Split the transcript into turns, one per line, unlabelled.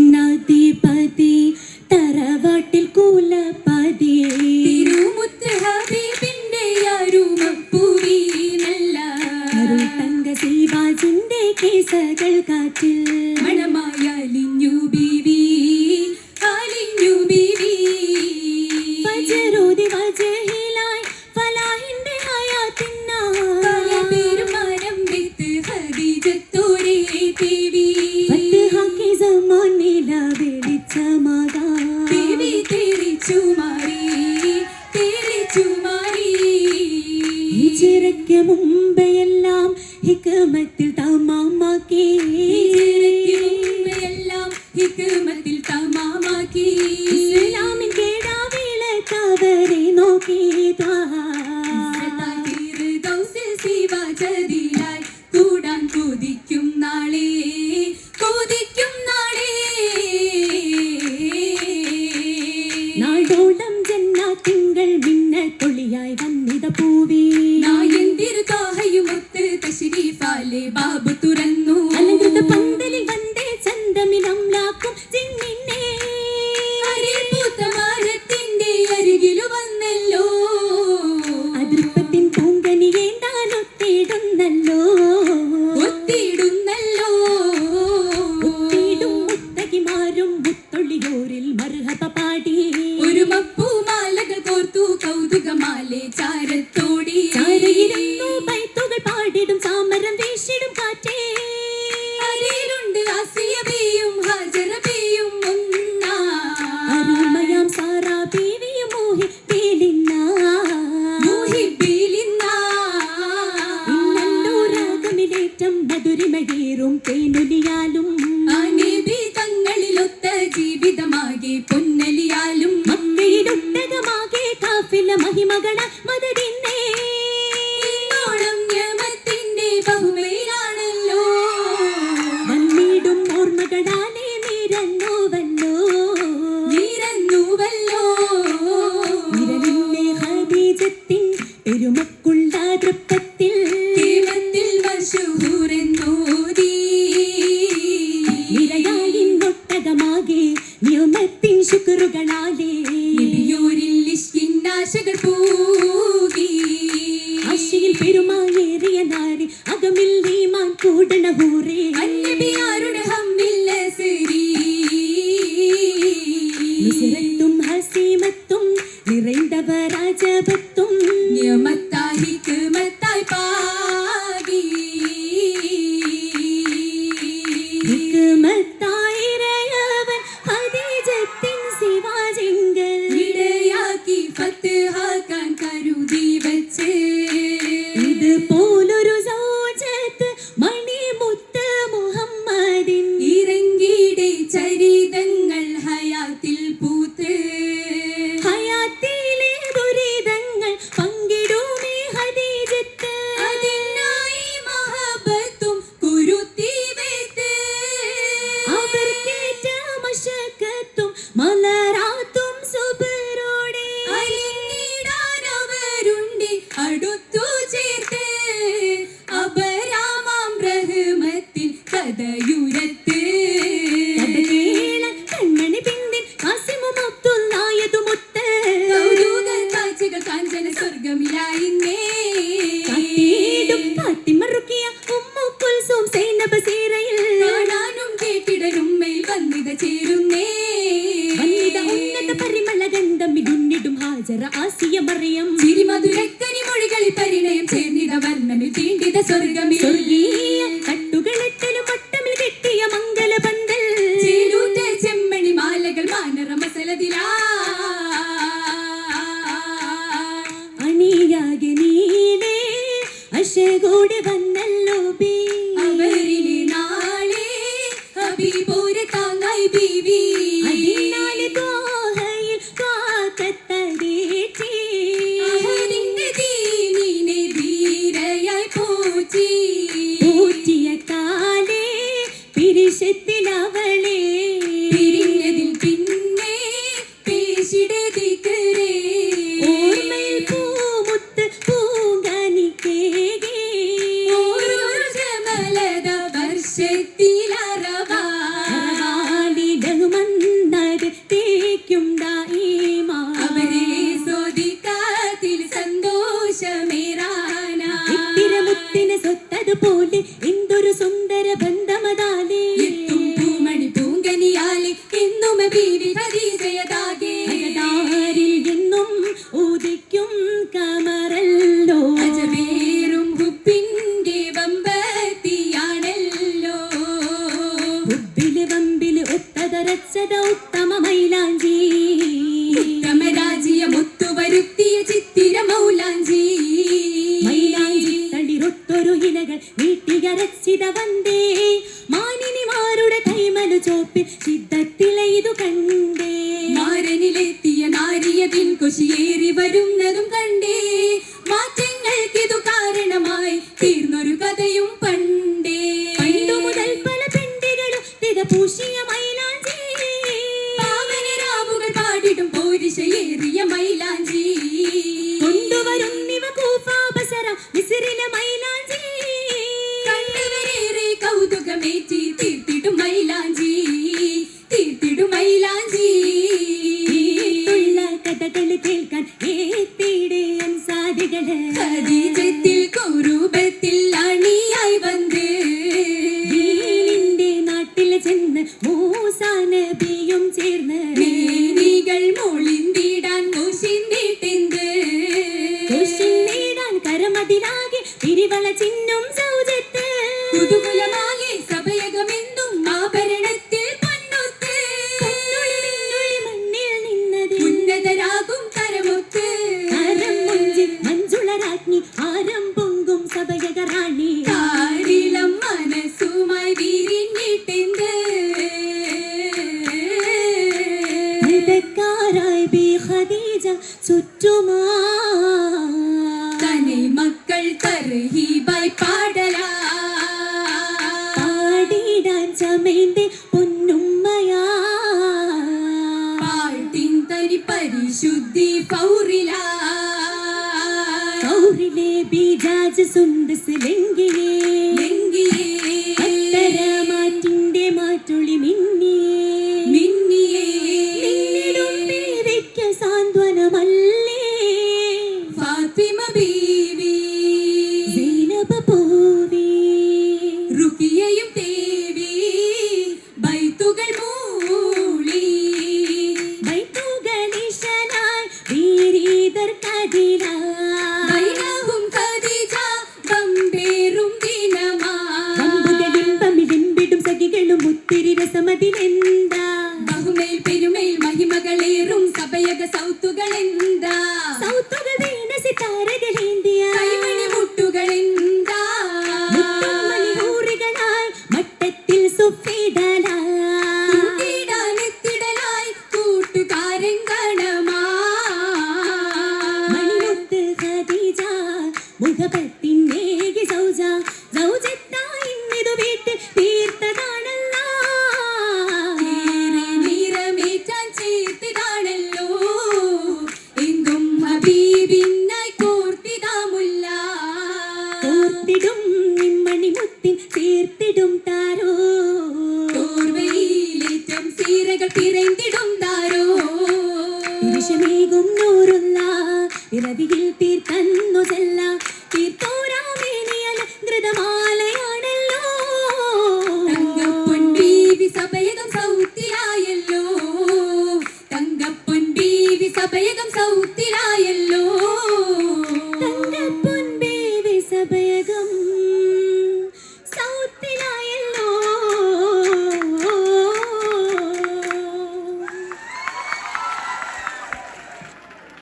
തിജാരത്തിനധിപതി തറവാട്ടിൽ കൂലപതി
തിരുമുത്ത് ഹബീബിന്റെ അരുമപ്പൂവി നല്ല
തങ്ക ശിവാജിന്റെ കേസകൾ കാറ്റിൽ
മണമായ അലിഞ്ഞു ബീവി അലിഞ്ഞു ബീവി
വജറോതി വജഹിലായി ഫലാഹിന്റെ ഹയാത്തിനായി
പെരുമാനം വിത്ത് ഖദീജത്തോരേ ദേവി
ഫത്ഹാക്കി സമാനില വെളിച്ചമാകാ
ദേവി തെളിച്ചു മാറി
ഹിജ്റയ്ക്ക് മുമ്പെല്ലാം ഹിക്മത്തിൽ തമാമാക്കി
ഹിക്മത്തിൽ തമാമാക്കി
ഇസ്ലാമിൻ കേടാവിളക്കവരെ നോക്കി
ശിവചതിലായി കൂടാൻ കൊതിക്കും നാളെ
നാടോളം ജന്നാത്തിങ്കൾ മിന്നത്തൊളിയായി വന്നിത പൂവി
നായന്തിരു താഹയുമൊത്ത് തശ്രീഫാലെ ബാബു തുറന്നു
അലങ്കൃത പന്തലിൽ വന്നേ ചന്തമിലംലാക്കും ജിന്നിനെ
പൂത്തമാരത്തിന്റെ അരികിലു വന്നല്ലോ
അതിർപ്പത്തിൻ പൂങ്കനിയെ ഒത്തിടുന്നല്ലോ ഒത്തിടും മുത്തകിമാരും മുത്തൊളിയോരിൽ മർഹബ പാടി
ഒരു മപ്പൂ മാലകൾ കോർത്തു കൗതുകമാലെ ചാരത്തോടി
ചാരയിരുന്നു ബൈത്തുകൾ പാടിടും സാമരം വീശിടും കാറ്റേ
അരിയിലുണ്ട് ആസിയബിയും ഹാജറബിയും ഒന്നാ
അരുമയാം സാറാ ബീവിയും മുഹിബീലിന്നാ ഇന്നല്ലോ രാഗമിലേറ്റം മധുരിമകേറും തേനൊലിയാലും
നബി തങ്ങളിലൊത്ത ജീവിതമാകെ പൊന്നലിയാലും
മക്കയിലൊട്ടകമാകെ കാഫില മഹിമകള മദദിന്നേ
ഓണം യമത്തിന്റെ ബഹുമയിലാണല്ലോ
വന്നിടും ഓർമ്മകളാലേ നിരന്നുവല്ലോ നിരലിലെ ഖദീജത്തിൻ പെരുമക്കുള്ള തൃപ്പത്തിൽ നിരയായി ഒട്ടകമാകെ നിയമത്തിൻ ശുക്രുകളാലേ ആശയിൽ പെരുമായേറിയ നാരി അകമിൽ നീമാൻ കൂടണ ഹൂറേ മിസ്രത്തും ഹസീമത്തും നിറൈന്തവ രാജപത്തും ഹിക്മത്തായിരയവൻ ഖദീജത്തിൻ ശിവാജിങ്കൽ
കരുതി വച്ച്
ഇതുപോലൊരു സൗജത്ത് മണിമുത്ത് മുഹമ്മദിൻ
ഇറങ്ങിയുടെ ചരിതങ്ങൾ ഹയാത്തിൽ പൂത്ത്
ഹയാത്തിലെ ദുരിതങ്ങൾ പങ്കിടുമേ ഖദീജത്ത്
അതിനായി മഹബത്തും കുരുത്തി വെത്ത്
അവർക്കേറ്റ മശക്കത്തും മലരാത്തും സുബരോടെ
അലിഞ്ഞിടാൻ അവരുണ്ട് അടുത്തു ചേർത്ത് അപരാമാം റഹ്മത്തിൻ കഥയുരത്ത്
കണ്ണണി പിന്തിൻ കാസിമും അബ്ദുല്ലായതുമൊത്ത്
കൗതുക കാഴ്ചകൾ കാഞ്ചന സ്വർഗമിലായിന്നേ
കാത്തിടും ഫാത്തിമ റുഖിയ ഉമ്മു കുൽസൂം സൈനബ സീറയിൽ
കാണാനും കേട്ടിടനും മേൽ വന്നിത ചേരുന്നേ
വന്നിത ഉന്നത പരിമള ഗന്ധമിടുന്നിടും ഹാജറ ആസിയ മറിയം
ചിരിമധുരക്കനി മൊഴികളിൽ പരിണയം ചേർന്നിത വർണ്ണമിൽ തീണ്ടിത സ്വർഗമിൽ
സ്വർഗീയ കട്ടുകളെട്ടലും വട്ടമിൽ കെട്ടിയ മംഗലപന്തൽ
ചേലൂറ്റ ചെമ്മണി മാലകൾ മാനറ മസലതിലാ
അണിയാകെ നീലേ അശകൂടി വന്നല്ലോ ബീ
അവരിലെ നാളെ ഹബീബോരെ താങ്ങായി ബീവി
അതിനാല് ദോഹയിൽ കാക്കത്തടേറ്റി
അവരിന്റെ ദീനിനെ ധീരയായി പോറ്റി
പൂറ്റിയ കാലേ പിരിശത്തിലവളെ
പിരിഞ്ഞതിൽ പിന്നെ പേശിടെ ദിക്കറേ
ഓർമ്മയിൽ പൂമുത്ത് പൂങ്കനിക്കേകി
ഓരോ ജമലത വർഷത്തിലറവാ
പോലെ എന്തൊരു സുന്ദര ബന്ധമതാലേ
എത്തും പൂമണി പൂങ്കനിയാലെ എന്നും ബീവി ഖദീജയതാകെ
അകതാരിൽ എന്നും ഉദിക്കും കമറല്ലോ
അജമേറും ഹുബിന്റെ വമ്പത്തിയാണല്ലോ
ഹുബില് വമ്പില് ഒത്തതരച്ചത ഉത്തമ മൈലാഞ്ചി
ഉത്തമരാജിയ മുത്തുവരുത്തിയ ചിത്തിര മൗലാഞ്ചി
മൈലാഞ്ചി തളിരൊത്തൊരു ഇലകൾ നീട്ടിയരച്ചിത വந்தേ മാനിനിമാരുടെ കൈമലു ചോപ്പിൽ ചിത്തത്തിലെ ഇതു കണ്ടേ
മാരനിലെത്തിയ നാരിയതിൻ കുശിയേറി വരുന്നതും കണ്ടേ മാറ്റങ്ങൾക്കിതു കാരണമായി തീർന്നൊരു കഥയും പണ്ടേ
പണ്ടു മുതൽ പല പെണ്ടികളും തിരപൂശിയ മൈലാഞ്ചി
പാവനരാവുകൾ പാടിടും പോരിശയേറിയ മൈലാഞ്ചി
കൊണ്ടുവരുന്നിവ കൂഫാബസറ മിസ്രിലെ മൈലാഞ്ചി
കണ്ടവരേറെ കൗതുകമേറ്റി തീർത്തിടും മൈലാഞ്ചി തീർത്തിടും മൈലാഞ്ചി
ഉള്ള കഥകള് കേൾക്കാൻ ഏത്തിടെ അൻസാരികള്
ഖദീജത്തിൽ കുരൂപത്തിൽ അണിയായി വന്ന്
ദീനിന്റെ നാട്ടിൽ ചെന്ന് മൂസാ നബിയും ചേർന്ന്
മേനികൾ മൊളിന്തിടാൻ മുഷിന്തിട്ടെന്ത്
കുശിൻ നേടാൻ കരമതിലാകെ തിരിവള ചിഹ്നം സൗജത്ത്
കുതുകുലമാകെ സഭയകമെന്നും ആഭരണത്തിൽ പണ്ണൊത്ത്
കണ്ണൊളി മിന്നൊളി മണ്ണിൽ നിന്നത്
ഉന്നതരാകും തരമൊത്ത്
ആരം മുഞ്ചി മഞ്ജുള രാജ്ഞി ആരം പൊങ്കും സഭയക റാണി
കാരിളം മനസ്സുമായി വിരിഞ്ഞിട്ടെന്ത്
ഹൃദയക്കാരായി ബി ഖദീജ ചുറ്റുമാ
തനെ മക്കൾ തർഹീബായി പാടലാ
പാടിടാൻ ചമേന്റെ പൊന്നുമ്മയാ
പാട്ടിൻ തനി പരിശുദ്ധി പൗറിലാ
കൗറിലെ ബീജാജ് സുന്ദസ് ലംഘിയേ
ലംഘിയേ
അത്തരമാറ്റിന്റെ മാറ്റുളി മിന്നിയേ
മിന്നിയേ
നിന്നിടും ബീവിക്ക് സാന്ത്വനമല്ലേ
ഫാത്തിമ ബീവി
സൈനബ പൂവി
റുഖിയയും തേവി ബൈത്തുകൾ മൂളി
ബൈത്തുകളിശനായി വീരീതർ കതിലാ
ബൈനഹും ഖദീജ ബമ്പേറും ദിനമാ
വമ്പുകളിമ്പമിടിമ്പിടും സഖികളും ഒത്തിരി രസമതിലെന്താ
ബഹുമേൽ പെരുമേൽ മഹിമകളേറും സഭയക സൗത്തുകളെന്താ
സൗത്തുകൾ വീണ സിതാരകളേന്തിയ
കൈമണി മുട്ടുകളെന്താ
മുത്തും മണിഹൂറികളായി മട്ടത്തിൽ സുഫിടലാ
കൂട്ടിടാനെത്തിടലായി കൂട്ടുകാരൻ കാണമാ
മണിമുത്ത് ഖദീജ മുഖപത്തിന്നേകി സൗജ സൗജത്തായി ഇന്നിതു വീട്ടിൽ തീർത്തതാണല്ലോ
ഏറെ നിറമേറ്റാൻ ചേർത്തിതാണല്ലോ എങ്കും ഹബീബിനായി കോർത്തിതാമുല്ല
കോർത്തിടും നിമ്മണിമുത്തിൻ തീർത്തിടും താരോ
ഓർവയിലേറ്റം സീരകൾ പിറന്തിടും താരോ
പുരുഷമേകും നൂറുള്ള പിറവിയിൽ തീർത്തന്നു ചെല്ല തീർത്തോരാമേനിയല ധൃതമാലയാണല്ലോ
തങ്കപ്പൊൻ ബീവി സഭയകം സൗത്തിയായല്ലോ തങ്കപ്പൊൻ ബീവി സഭയ